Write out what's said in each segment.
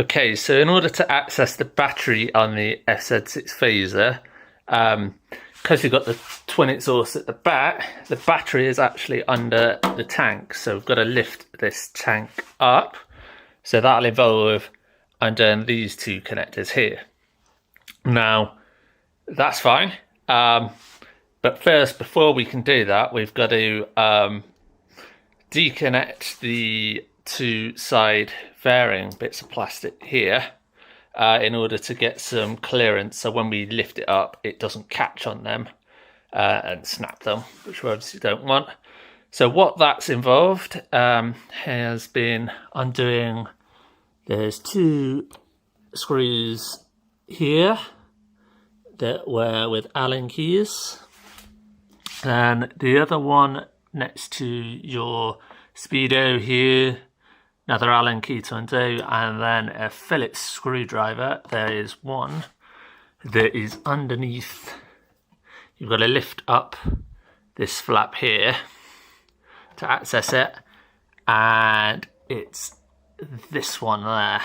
Okay, so in order to access the battery on the FZ6 Fazer, because you've got the twin exhaust at the back, the battery is actually under the tank. So we've got to lift this tank up. So that'll involve undoing these two connectors here. Now, that's fine. But first, before we can do that, we've got to deconnect the two side fairing bits of plastic here in order to get some clearance, so when we lift it up it doesn't catch on them and snap them, which we obviously don't want. So what that's involved has been undoing, there's two screws here that were with Allen keys, and the other one next to your speedo here, another Allen key to undo, and then a Phillips screwdriver. There is one that is underneath. You've got to lift up this flap here to access it, and it's this one there.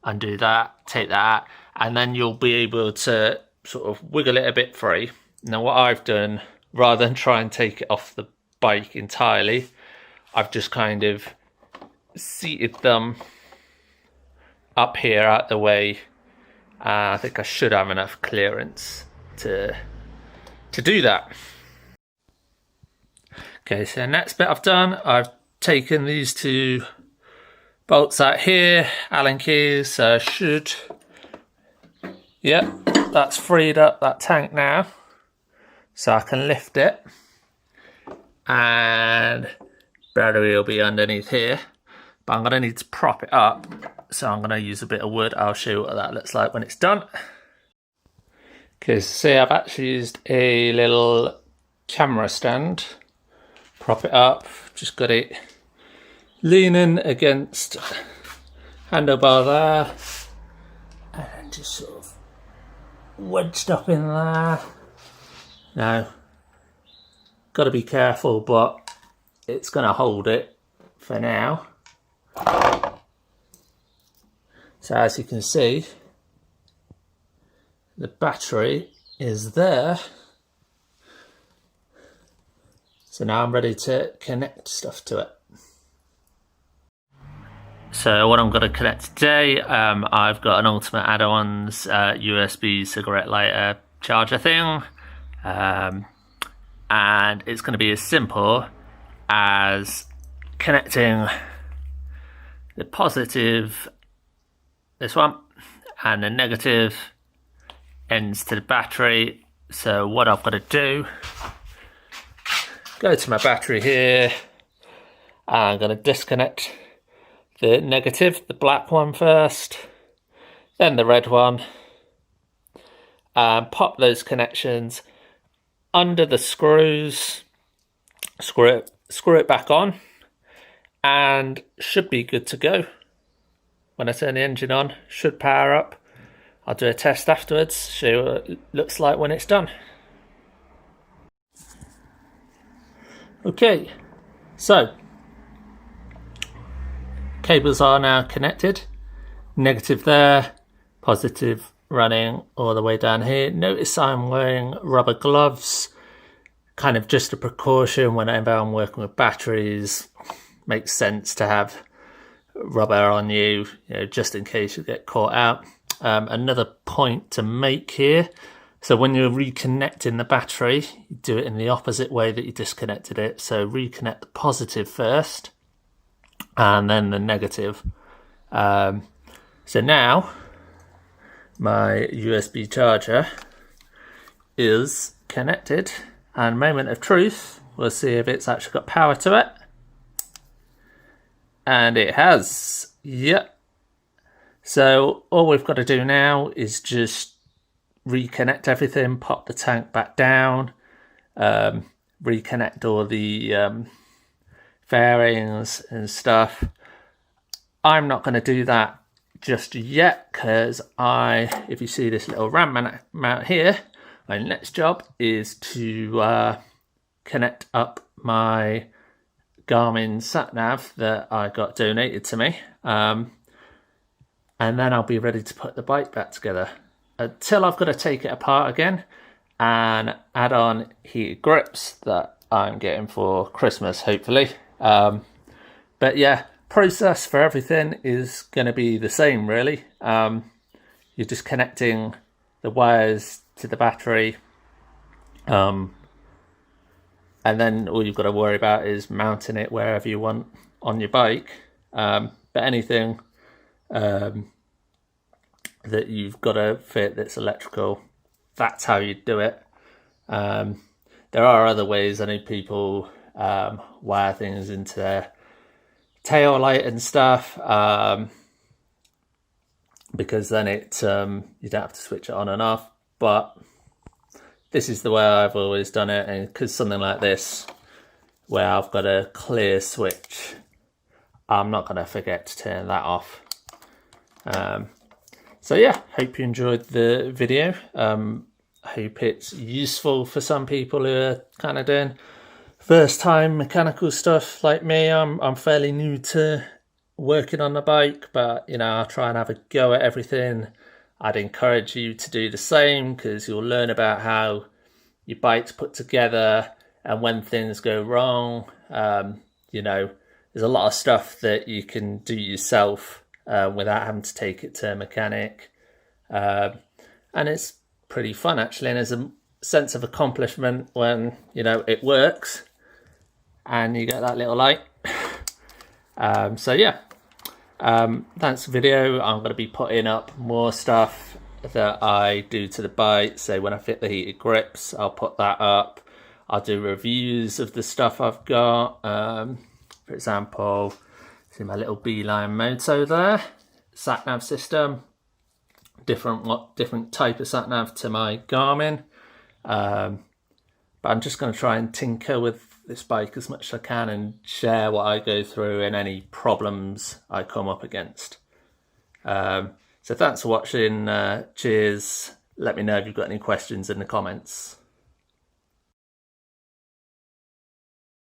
Undo that, take that out, and then you'll be able to sort of wiggle it a bit free. Now what I've done, rather than try and take it off the bike entirely, I've just kind of seated them up here out the way. I think I should have enough clearance to do that. Okay, so next bit I've done, I've taken these two bolts out here, Allen keys, so yeah, that's freed up that tank now, so I can lift it, and battery will be underneath here, but I'm going to need to prop it up, so I'm going to use a bit of wood. I'll show you what that looks like when it's done. Okay, so see, I've actually used a little camera stand, prop it up, just got it leaning against handlebar there, and just sort of wedged up in there. Now, got to be careful, but it's going to hold it for now. So as you can see, the battery is there. So now I'm ready to connect stuff to it. So what I'm going to connect today, I've got an Ultimate Add-ons USB cigarette lighter charger thing, and it's going to be as simple as connecting the positive, this one, and the negative ends to the battery. So what I've got to do, go to my battery here, I'm going to disconnect the negative, the black one first, then the red one, and pop those connections under the screws, screw it back on, and should be good to go. When I turn the engine on, should power up. I'll do a test afterwards, show you what it looks like when it's done. Okay, so cables are now connected, negative there, positive running all the way down here. Notice I'm wearing rubber gloves, kind of just a precaution whenever I'm working with batteries. Makes sense to have rubber on you, just in case you get caught out. Another point to make here, so when you're reconnecting the battery, you do it in the opposite way that you disconnected it. So reconnect the positive first, and then the negative. So now my USB charger is connected, and moment of truth, we'll see if it's actually got power to it. And it has, yep. So all we've got to do now is just reconnect everything, pop the tank back down, reconnect all the fairings and stuff. I'm not going to do that just yet, because if you see this little RAM mount here, my next job is to connect up my Garmin sat nav that I got donated to me. and then I'll be ready to put the bike back together. Until I've got to take it apart again and add on heated grips that I'm getting for Christmas, hopefully. But yeah, process for everything is going to be the same, really. You're just connecting the wires to the battery, and then all you've got to worry about is mounting it wherever you want on your bike. But anything that you've got to fit that's electrical, that's how you do it. There are other ways. I know people wire things into their tail light and stuff, because then it you don't have to switch it on and off. But this is the way I've always done it, and because something like this, where I've got a clear switch, I'm not going to forget to turn that off. So yeah, hope you enjoyed the video. Hope it's useful for some people who are kind of doing first time mechanical stuff like me. I'm fairly new to working on the bike, but you know, I'll try and have a go at everything. I'd encourage you to do the same, because you'll learn about how your bike's put together, and when things go wrong, you know, there's a lot of stuff that you can do yourself without having to take it to a mechanic, and it's pretty fun actually, and there's a sense of accomplishment when, you know, it works and you get that little light. So yeah, thanks for the video. I'm going to be putting up more stuff that I do to the bike. So when I fit the heated grips, I'll put that up. I'll do reviews of the stuff I've got. For example, see my little Beeline Moto there, sat nav system, different type of sat nav to my Garmin. But I'm just going to try and tinker with this bike as much as I can and share what I go through and any problems I come up against. So thanks for watching. Cheers. Let me know if you've got any questions in the comments.